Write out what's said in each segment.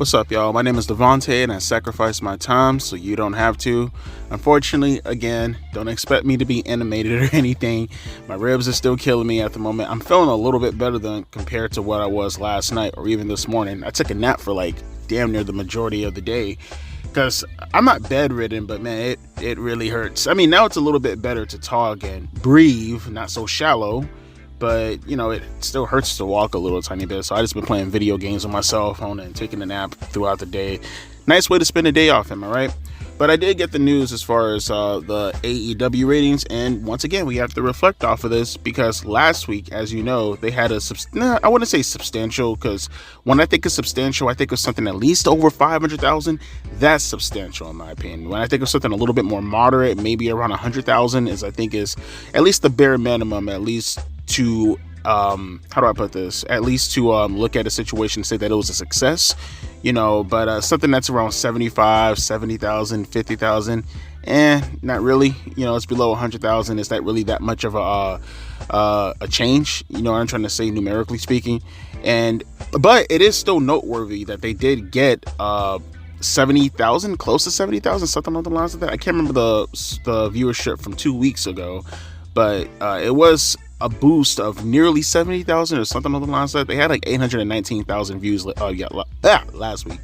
What's up, y'all? My name is Devontae, and I sacrifice my time so you don't have to. Unfortunately, again, don't expect me to be animated or anything. My ribs are still killing me at the moment. I'm feeling a little bit better than compared to what I was last night or even this morning. I took a nap for like damn near the majority of the day because I'm not bedridden, but man, it really hurts. I mean, now it's a little bit better to talk and breathe, not so shallow. But, you know, it still hurts to walk a little tiny bit. So I just been playing video games on my cell phone and taking a nap throughout the day. Nice way to spend a day off, am I right? But I did get the news as far as the AEW ratings. And once again, we have to reflect off of this because last week, as you know, they had I wouldn't say substantial, because when I think of substantial, I think of something at least over 500,000. That's substantial in my opinion. When I think of something a little bit more moderate, maybe around 100,000 is at least the bare minimum, at least to how do I put this? At least to look at a situation and say that it was a success, you know. But something that's around 75, 70,000, 50,000, not really. You know, it's below 100,000. Is that really that much of a change? You know what I'm trying to say, numerically speaking. But it is still noteworthy that they did get 70,000, close to 70,000, something along the lines of that. I can't remember the viewership from 2 weeks ago, but it was a boost of nearly 70,000 or something along the lines of that. They had like 819,000 views last week.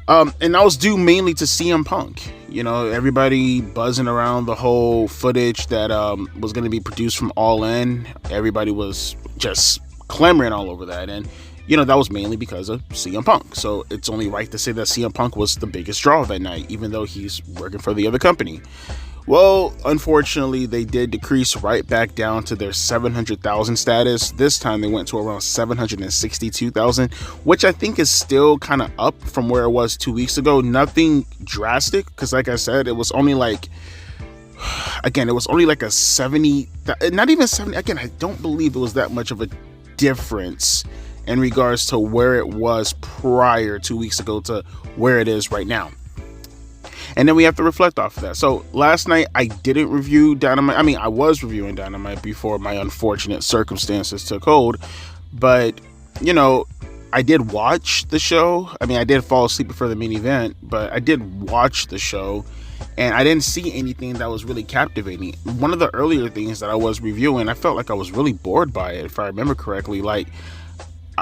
And that was due mainly to CM Punk. You know, everybody buzzing around the whole footage that was going to be produced from All In. Everybody was just clamoring all over that. And, you know, that was mainly because of CM Punk. So it's only right to say that CM Punk was the biggest draw that night, even though he's working for the other company. Well, unfortunately, they did decrease right back down to their 700,000 status. This time they went to around 762,000, which I think is still kind of up from where it was 2 weeks ago. Nothing drastic, because like I said, it was only like, again, it was only like a 70, not even 70. Again, I don't believe it was that much of a difference in regards to where it was prior 2 weeks ago to where it is right now. And then we have to reflect off of that. So last night I didn't review Dynamite. I mean, I was reviewing Dynamite before my unfortunate circumstances took hold. But, you know, I did watch the show. I mean, I did fall asleep before the main event, but I did watch the show. And I didn't see anything that was really captivating. One of the earlier things that I was reviewing, I felt like I was really bored by it, if I remember correctly. Like,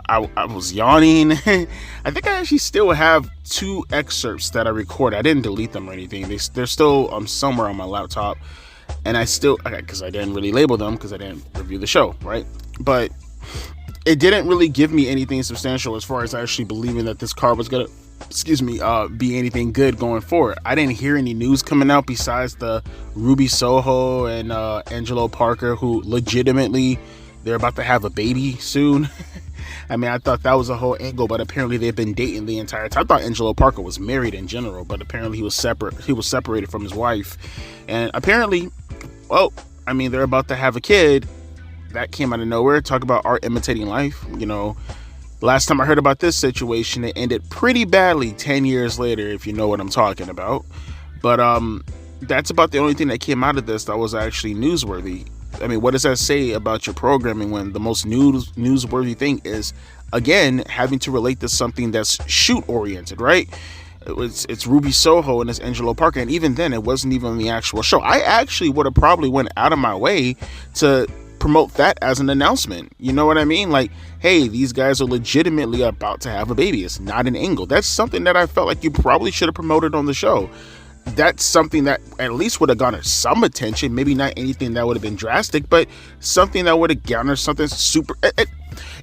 I was yawning. I think I actually still have 2 excerpts that I recorded. I didn't delete them or anything. They're still somewhere on my laptop. And because I didn't really label them because I didn't review the show, right? But it didn't really give me anything substantial as far as actually believing that this card was going to, be anything good going forward. I didn't hear any news coming out besides the Ruby Soho and Angelo Parker, who legitimately, they're about to have a baby soon. I mean, I thought that was a whole angle, but apparently they've been dating the entire time. I thought Angelo Parker was married in general, but apparently he was separated from his wife. And apparently, well, I mean, they're about to have a kid. That came out of nowhere. Talk about art imitating life. You know, last time I heard about this situation, it ended pretty badly 10 years later, if you know what I'm talking about. But that's about the only thing that came out of this that was actually newsworthy. I mean, what does that say about your programming when the most newsworthy thing is, again, having to relate to something that's shoot-oriented, right? It's Ruby Soho and it's Angelo Parker, and even then, it wasn't even the actual show. I actually would have probably went out of my way to promote that as an announcement. You know what I mean? Like, hey, these guys are legitimately about to have a baby. It's not an angle. That's something that I felt like you probably should have promoted on the show. That's something that at least would have garnered some attention. Maybe not anything that would have been drastic, but something that would have garnered something super.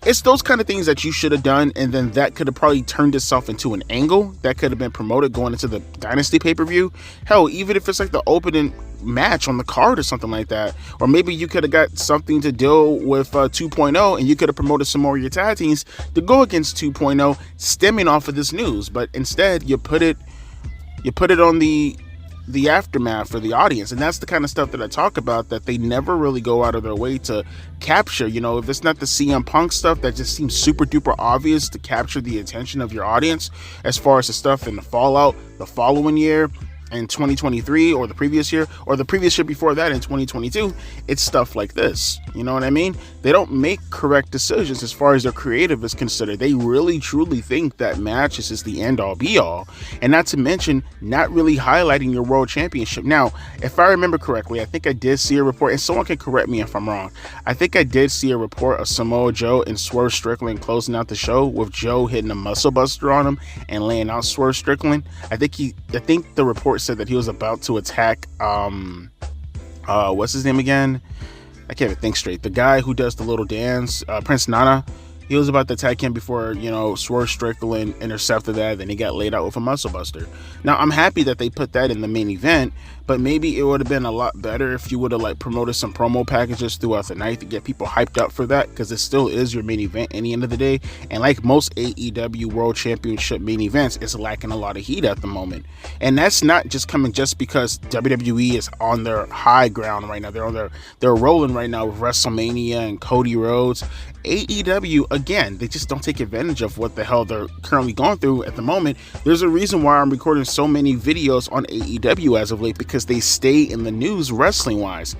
It's those kind of things that you should have done, and then that could have probably turned itself into an angle that could have been promoted going into the Dynasty pay-per-view. Hell, even if it's like the opening match on the card or something like that, or maybe you could have got something to deal with 2.0, and you could have promoted some more of your tag teams to go against 2.0, stemming off of this news. But instead, you put it on the aftermath for the audience. And that's the kind of stuff that I talk about, that they never really go out of their way to capture. You know, if it's not the CM Punk stuff that just seems super duper obvious to capture the attention of your audience, as far as the stuff in the Fallout the following year, in 2023 or the previous year or the previous year before that in 2022, it's stuff like this. You know what I mean? They don't make correct decisions as far as their creative is considered. They really truly think that matches is the end all be all, and not to mention not really highlighting your world championship. Now, if I remember correctly, I think I did see a report, and someone can correct me if I'm wrong. I think I did see a report of Samoa Joe and Swerve Strickland closing out the show with Joe hitting a muscle buster on him and laying out Swerve Strickland. I think the report said that he was about to attack what's his name again? I can't even think straight. The guy who does the little dance, Prince Nana. He was about to attack him before, Swerve Strickland intercepted that. Then he got laid out with a muscle buster. Now, I'm happy that they put that in the main event, but maybe it would have been a lot better if you would have promoted some promo packages throughout the night to get people hyped up for that, because it still is your main event at the end of the day. And like most AEW World Championship main events, it's lacking a lot of heat at the moment. And that's not just coming just because WWE is on their high ground right now. They're rolling right now with WrestleMania and Cody Rhodes. AEW, again, they just don't take advantage of what the hell they're currently going through at the moment. There's a reason why I'm recording so many videos on AEW as of late, because they stay in the news wrestling wise,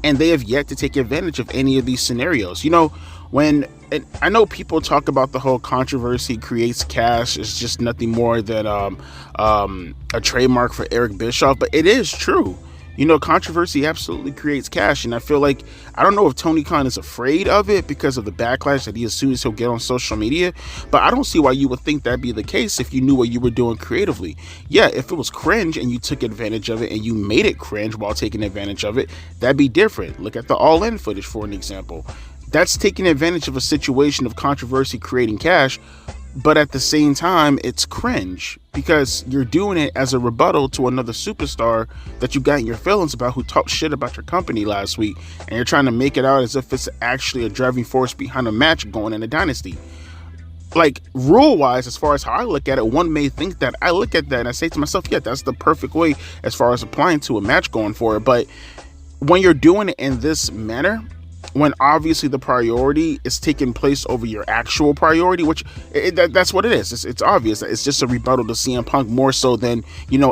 and they have yet to take advantage of any of these scenarios. And I know people talk about the whole controversy creates cash. It's just nothing more than a trademark for Eric Bischoff, but it is true. Controversy absolutely creates cash, and I feel like, I don't know if Tony Khan is afraid of it because of the backlash that he assumes he'll get on social media, but I don't see why you would think that'd be the case if you knew what you were doing creatively. Yeah, if it was cringe and you took advantage of it and you made it cringe while taking advantage of it, that'd be different. Look at the All In footage for an example. That's taking advantage of a situation of controversy creating cash, but at the same time, it's cringe because you're doing it as a rebuttal to another superstar that you got in your feelings about, who talked shit about your company last week, and you're trying to make it out as if it's actually a driving force behind a match going in a Dynasty. Rule-wise, as far as how I look at it, one may think that. I look at that and I say to myself, yeah, that's the perfect way as far as applying to a match going for it. But when you're doing it in this manner, when obviously the priority is taking place over your actual priority, which that's what it is. It's obvious. It's just a rebuttal to CM Punk more so than,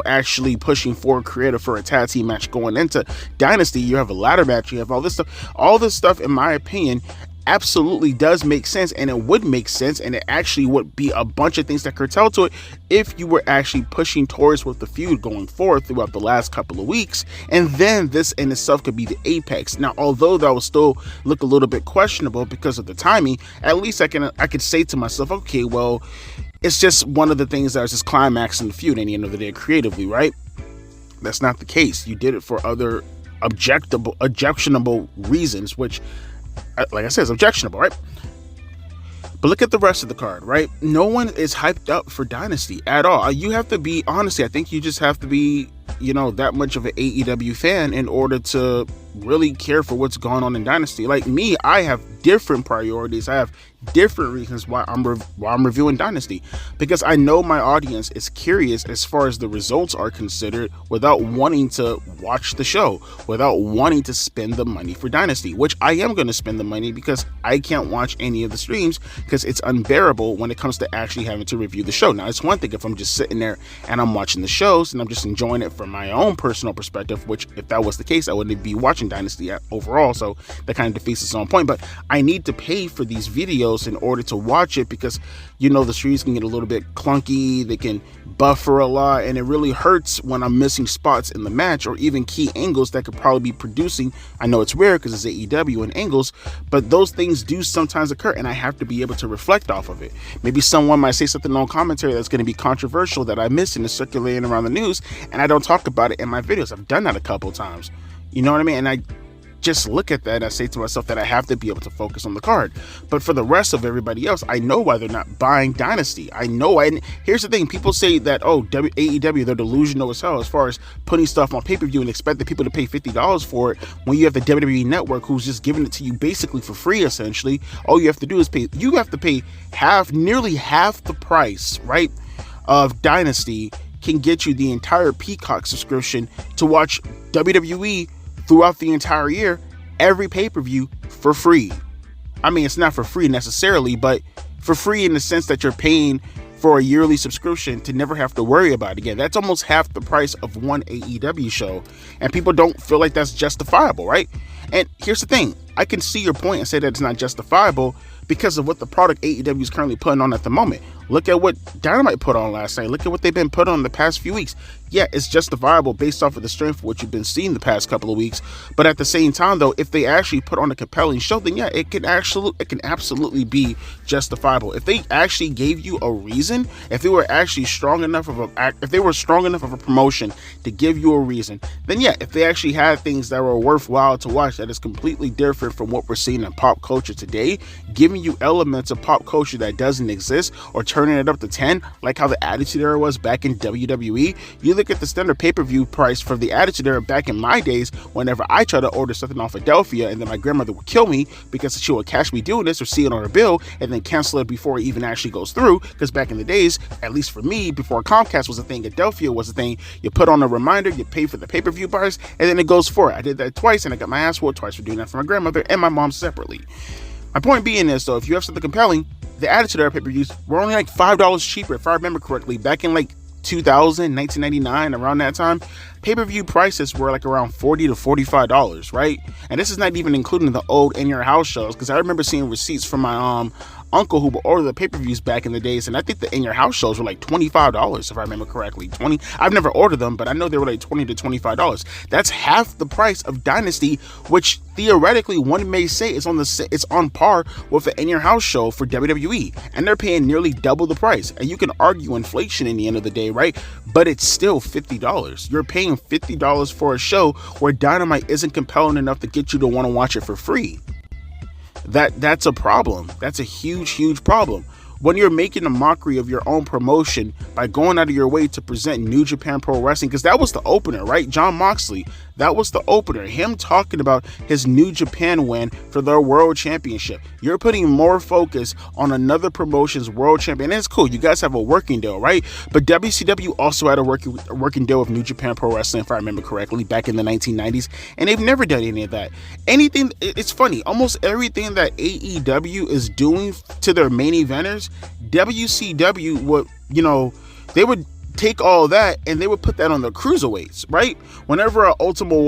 actually pushing forward creative for a tag team match going into Dynasty. You have a ladder match. You have all this stuff. All this stuff, in my opinion, absolutely does make sense, and it would make sense, and it actually would be a bunch of things that curtail to it if you were actually pushing towards with the feud going forward throughout the last couple of weeks, and then this in itself could be the apex. Now, although that will still look a little bit questionable because of the timing, at least I could say to myself, okay, well, it's just one of the things that was just climaxing the feud at the end of the day creatively, right? That's not the case. You did it for other objectionable reasons, which, like I said, is objectionable, right? But look at the rest of the card, right? No one is hyped up for Dynasty at all. You have to be, honestly, I think you just have to be, that much of an AEW fan in order to really care for what's going on in Dynasty. Like me, I have different priorities. I have different reasons why I'm reviewing Dynasty, because I know my audience is curious as far as the results are considered, without wanting to watch the show, without wanting to spend the money for Dynasty, which I am going to spend the money because I can't watch any of the streams because it's unbearable when it comes to actually having to review the show. Now, it's one thing if I'm just sitting there and I'm watching the shows and I'm just enjoying it from my own personal perspective, which if that was the case, I wouldn't be watching Dynasty overall, so that kind of defeats its own point. But I need to pay for these videos in order to watch it, because the streams can get a little bit clunky, they can buffer a lot, and it really hurts when I'm missing spots in the match or even key angles that could probably be producing. I know it's rare because it's AEW and angles, but those things do sometimes occur, and I have to be able to reflect off of it. Maybe someone might say something on commentary that's going to be controversial that I missed and is circulating around the news, and I don't talk about it in my videos. I've done that a couple times. You know what I mean? And I just look at that and I say to myself that I have to be able to focus on the card. But for the rest of everybody else, I know why they're not buying Dynasty. I know. And here's the thing. People say that, AEW, they're delusional as hell as far as putting stuff on pay-per-view and expecting people to pay $50 for it when you have the WWE Network who's just giving it to you basically for free, essentially. All you have to do is pay. You have to pay nearly half the price, right, of Dynasty can get you the entire Peacock subscription to watch WWE throughout the entire year, every pay-per-view for free. I mean, it's not for free necessarily, but for free in the sense that you're paying for a yearly subscription to never have to worry about it again. That's almost half the price of one AEW show, and people don't feel like that's justifiable, right? And here's the thing, I can see your point and say that it's not justifiable because of what the product AEW is currently putting on at the moment. Look at what Dynamite put on last night. Look at what they've been put on the past few weeks. Yeah, it's justifiable based off of the strength of what you've been seeing the past couple of weeks. But at the same time, though, if they actually put on a compelling show, then yeah, it can absolutely be justifiable. If they actually gave you a reason, if they were actually strong enough of a promotion to give you a reason, then yeah, if they actually had things that were worthwhile to watch that is completely different from what we're seeing in pop culture today, giving you elements of pop culture that doesn't exist, or turning it up to 10, like how the Attitude Era was back in WWE. You look at the standard pay-per-view price for the Attitude Era back in my days, whenever I try to order something off Philadelphia, and then my grandmother would kill me because she would catch me doing this or see it on her bill and then cancel it before it even actually goes through. Because back in the days, at least for me, before Comcast was a thing, Philadelphia was a thing, you put on a reminder, you pay for the pay-per-view price, and then it goes for it. I did that twice, and I got my ass whooped twice for doing that for my grandmother and my mom separately. My point being is, though, if you have something compelling, the Attitude Era pay-per-views were only like $5 cheaper, if I remember correctly, back in like 2000, 1999, around that time. Pay-per-view prices were like around $40 to $45, right? And this is not even including the old In Your House shows, because I remember seeing receipts from my uncle who would order the pay-per-views back in the days, and I think the In Your House shows were like $25, if I remember correctly. I've never ordered them, but I know they were like $20 to $25. That's half the price of Dynasty, which theoretically one may say it's on par with the In Your House show for WWE, and they're paying nearly double the price. And you can argue inflation in the end of the day, right? But it's still $50. You're paying $50 for a show where Dynamite isn't compelling enough to get you to want to watch it for free. That's a problem. That's a huge problem. When you're making a mockery of your own promotion by going out of your way to present New Japan Pro Wrestling, because that was the opener, right? Jon Moxley, that was the opener. Him talking about his New Japan win for their World Championship. You're putting more focus on another promotion's World Champion. And it's cool. You guys have a working deal, right? But WCW also had a working deal with New Japan Pro Wrestling, if I remember correctly, back in the 1990s. And they've never done any of that. It's funny. Almost everything that AEW is doing to their main eventers, WCW would, they would take all that and they would put that on the cruiserweights, right? Whenever Ultimo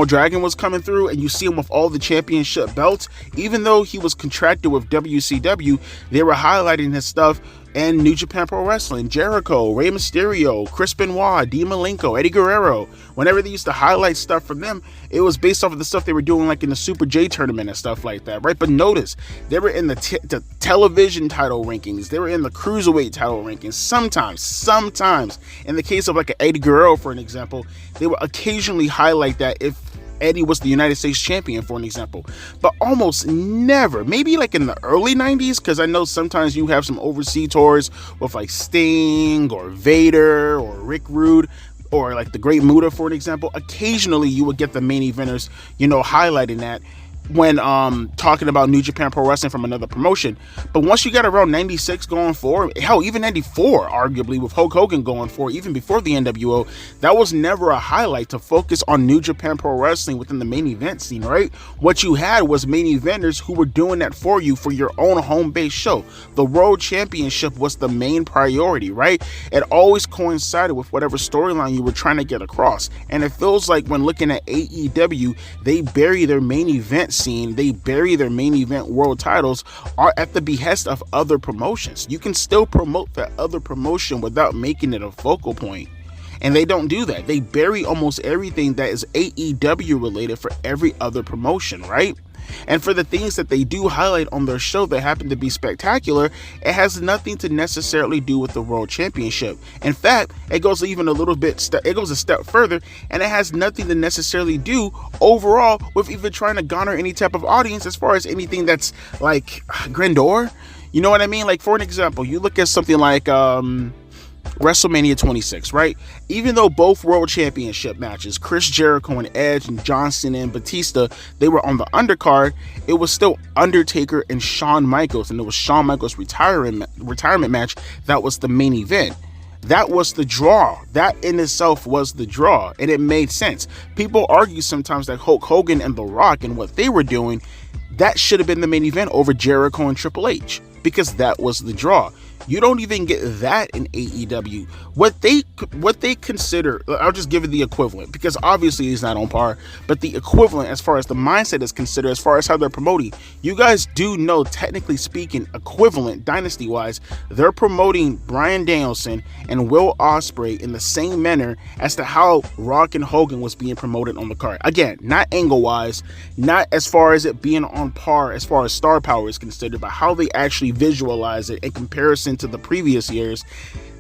Dragon was coming through and you see him with all the championship belts, even though he was contracted with WCW, they were highlighting his stuff and New Japan Pro Wrestling. Jericho, Rey Mysterio, Chris Benoit, Dean Malenko, Eddie Guerrero. Whenever they used to highlight stuff from them, it was based off of the stuff they were doing like in the Super J tournament and stuff like that, right? But notice, they were in the television title rankings. They were in the cruiserweight title rankings. Sometimes, in the case of like an Eddie Guerrero, for an example, they would occasionally highlight that if Eddie was the United States champion, for an example, but almost never. Maybe like in the early 90s, because I know sometimes you have some overseas tours with like Sting or Vader or Rick Rude or like the Great Muta, for an example. Occasionally you would get the main eventers, highlighting that when talking about New Japan Pro Wrestling from another promotion. But once you got around 96 going forward, hell, even 94 arguably with Hulk Hogan going forward, even before the NWO, that was never a highlight to focus on New Japan Pro Wrestling within the main event scene, right? What you had was main eventers who were doing that for you for your own home-based show. The World Championship was the main priority, right? It always coincided with whatever storyline you were trying to get across. And it feels like when looking at AEW, they bury their main event scene, they bury their main event world titles are at the behest of other promotions. You can still promote that other promotion without making it a focal point. And they don't do that. They bury almost everything that is AEW related for every other promotion, right? And for the things that they do highlight on their show that happen to be spectacular, it has nothing to necessarily do with the World Championship. In fact, it goes a step further, and it has nothing to necessarily do overall with even trying to garner any type of audience as far as anything that's like grandeur. You know what I mean? Like, for an example, you look at something like WrestleMania 26, right? Even though both world championship matches, Chris Jericho and Edge and John Cena and Batista, they were on the undercard, it was still Undertaker and Shawn Michaels, and it was Shawn Michaels' retirement match that was the main event. That was the draw. That in itself was the draw, and it made sense. People argue sometimes that Hulk Hogan and The Rock and what they were doing, that should have been the main event over Jericho and Triple H, because that was the draw. You don't even get that in AEW. What they consider, I'll just give it the equivalent, because obviously he's not on par, but the equivalent as far as the mindset is considered, as far as how they're promoting. You guys do know, technically speaking, equivalent, dynasty-wise, they're promoting Bryan Danielson and Will Ospreay in the same manner as to how Rock and Hogan was being promoted on the card. Again, not angle-wise, not as far as it being on par as far as star power is considered, but how they actually visualize it in comparison to the previous years.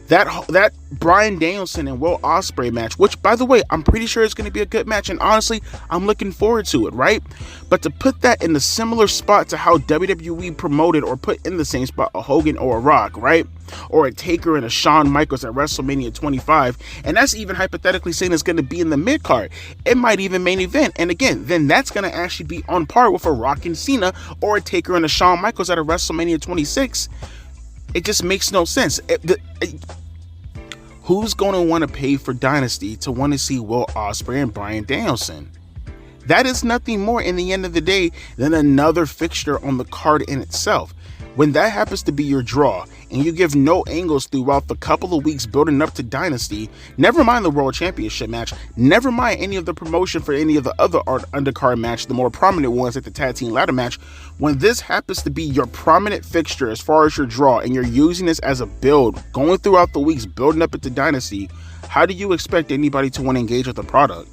That Bryan Danielson and Will Ospreay match, which by the way, I'm pretty sure is going to be a good match, and honestly, I'm looking forward to it, right? But to put that in the similar spot to how WWE promoted or put in the same spot a Hogan or a Rock, right? Or a Taker and a Shawn Michaels at WrestleMania 25, and that's even hypothetically saying it's going to be in the mid-card. It might even main event, and again, then that's going to actually be on par with a Rock and Cena or a Taker and a Shawn Michaels at a WrestleMania 26. It just makes no sense. Who's going to want to pay for Dynasty to want to see Will Ospreay and Bryan Danielson? That is nothing more in the end of the day than another fixture on the card in itself. When that happens to be your draw, and you give no angles throughout the couple of weeks building up to Dynasty, never mind the World Championship match, never mind any of the promotion for any of the other undercard match, the more prominent ones like the tag team ladder match, when this happens to be your prominent fixture as far as your draw, and you're using this as a build, going throughout the weeks building up into Dynasty, how do you expect anybody to want to engage with the product?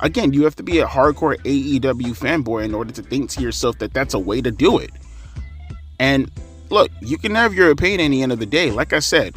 Again, you have to be a hardcore AEW fanboy in order to think to yourself that that's a way to do it. And look, you can have your opinion at the end of the day. Like I said,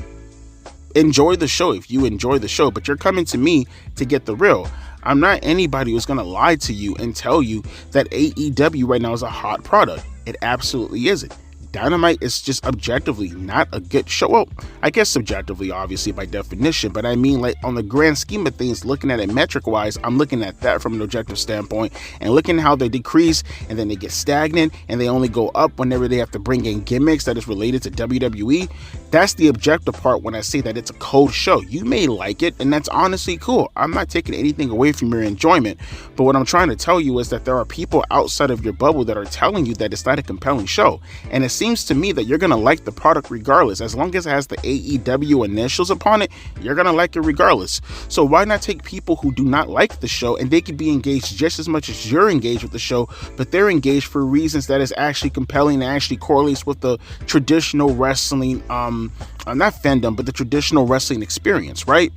enjoy the show if you enjoy the show, but you're coming to me to get the real. I'm not anybody who's going to lie to you and tell you that AEW right now is a hot product. It absolutely isn't. Dynamite is just objectively not a good show. Well, I guess subjectively, obviously, by definition, but I mean, like, on the grand scheme of things, looking at it metric-wise, I'm looking at that from an objective standpoint, and looking at how they decrease, and then they get stagnant, and they only go up whenever they have to bring in gimmicks that is related to WWE. That's the objective part when I say that it's a cold show. You may like it, and that's honestly cool. I'm not taking anything away from your enjoyment, but what I'm trying to tell you is that there are people outside of your bubble that are telling you that it's not a compelling show, and it seems to me that you're going to like the product regardless. As long as it has the AEW initials upon it, you're going to like it regardless. So why not take people who do not like the show, and they could be engaged just as much as you're engaged with the show, but they're engaged for reasons that is actually compelling and actually correlates with the traditional wrestling, not fandom, but the traditional wrestling experience, right?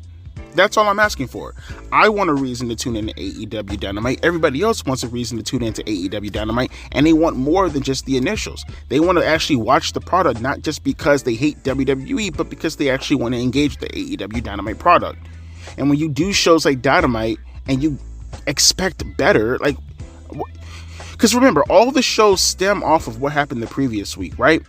That's all I'm asking for. I want a reason to tune into AEW Dynamite. Everybody else wants a reason to tune into AEW Dynamite, and they want more than just the initials. They want to actually watch the product, not just because they hate WWE, but because they actually want to engage with the AEW Dynamite product. And when you do shows like Dynamite and you expect better, like, because remember, all the shows stem off of what happened the previous week, right?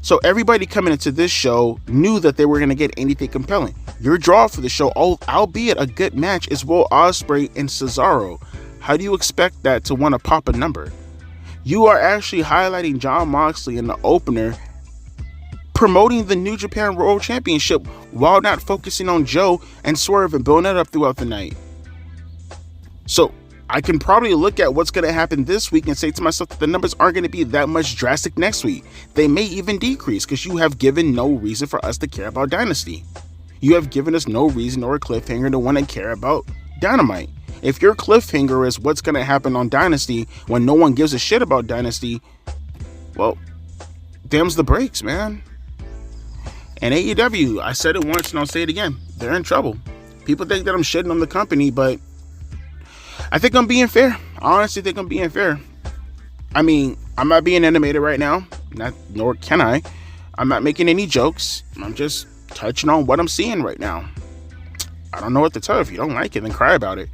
So everybody coming into this show knew that they were going to get anything compelling. Your draw for the show, albeit a good match, is Will Ospreay and Cesaro. How do you expect that to want to pop a number? You are actually highlighting Jon Moxley in the opener, promoting the New Japan World Championship while not focusing on Joe and Swerve and building that up throughout the night. So I can probably look at what's going to happen this week and say to myself that the numbers aren't going to be that much drastic next week. They may even decrease because you have given no reason for us to care about Dynasty. You have given us no reason or a cliffhanger to want to care about Dynamite. If your cliffhanger is what's going to happen on Dynasty when no one gives a shit about Dynasty, well, them's the breaks, man. And AEW, I said it once and I'll say it again, they're in trouble. People think that I'm shitting on the company, but I think I'm being fair. I honestly think I'm being fair. I mean, I'm not being animated right now, nor can I. I'm not making any jokes. I'm just touching on what I'm seeing right now. I don't know what to tell you. If you don't like it, then cry about it.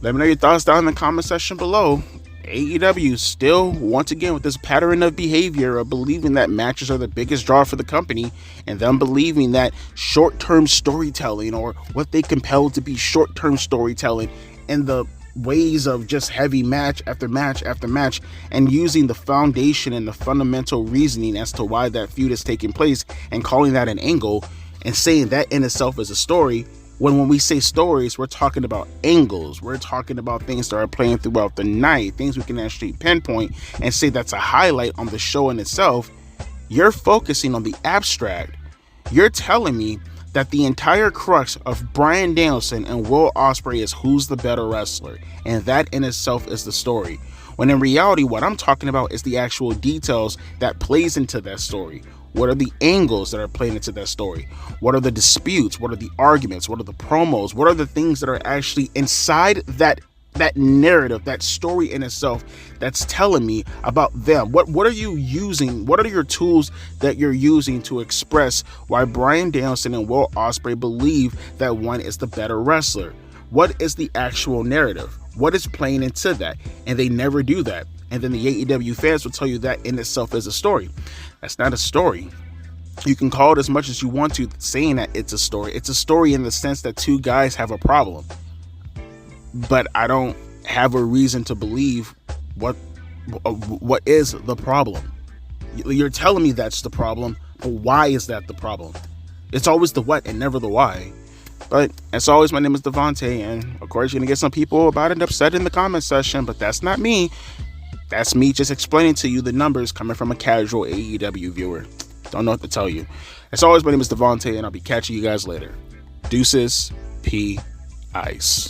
Let me know your thoughts down in the comment section below. AEW still, once again, with this pattern of behavior of believing that matches are the biggest draw for the company, and them believing that short-term storytelling, or what they compel to be short-term storytelling, and the ways of just heavy match after match after match, and using the foundation and the fundamental reasoning as to why that feud is taking place and calling that an angle and saying that in itself is a story, When we say stories, we're talking about angles. We're talking about things that are playing throughout the night, things we can actually pinpoint and say that's a highlight on the show in itself. You're focusing on the abstract. You're telling me that the entire crux of Bryan Danielson and Will Ospreay is who's the better wrestler, and that in itself is the story. When in reality, what I'm talking about is the actual details that plays into that story. What are the angles that are playing into that story? What are the disputes? What are the arguments? What are the promos? What are the things that are actually inside that narrative, that story in itself that's telling me about them? What are you using? What are your tools that you're using to express why Bryan Danielson and Will Ospreay believe that one is the better wrestler? What is the actual narrative? What is playing into that? And they never do that. And then the AEW fans will tell you that in itself is a story. That's not a story. You can call it as much as you want to, saying that it's a story. It's a story in the sense that two guys have a problem. But I don't have a reason to believe what is the problem. You're telling me that's the problem, but why is that the problem? It's always the what and never the why. But as always, my name is Devontae, and of course you're gonna get some people about it upset in the comment section, but that's not me. That's me just explaining to you the numbers coming from a casual AEW viewer. Don't know what to tell you. As always, my name is Devontae, and I'll be catching you guys later. Deuces, P. Ice.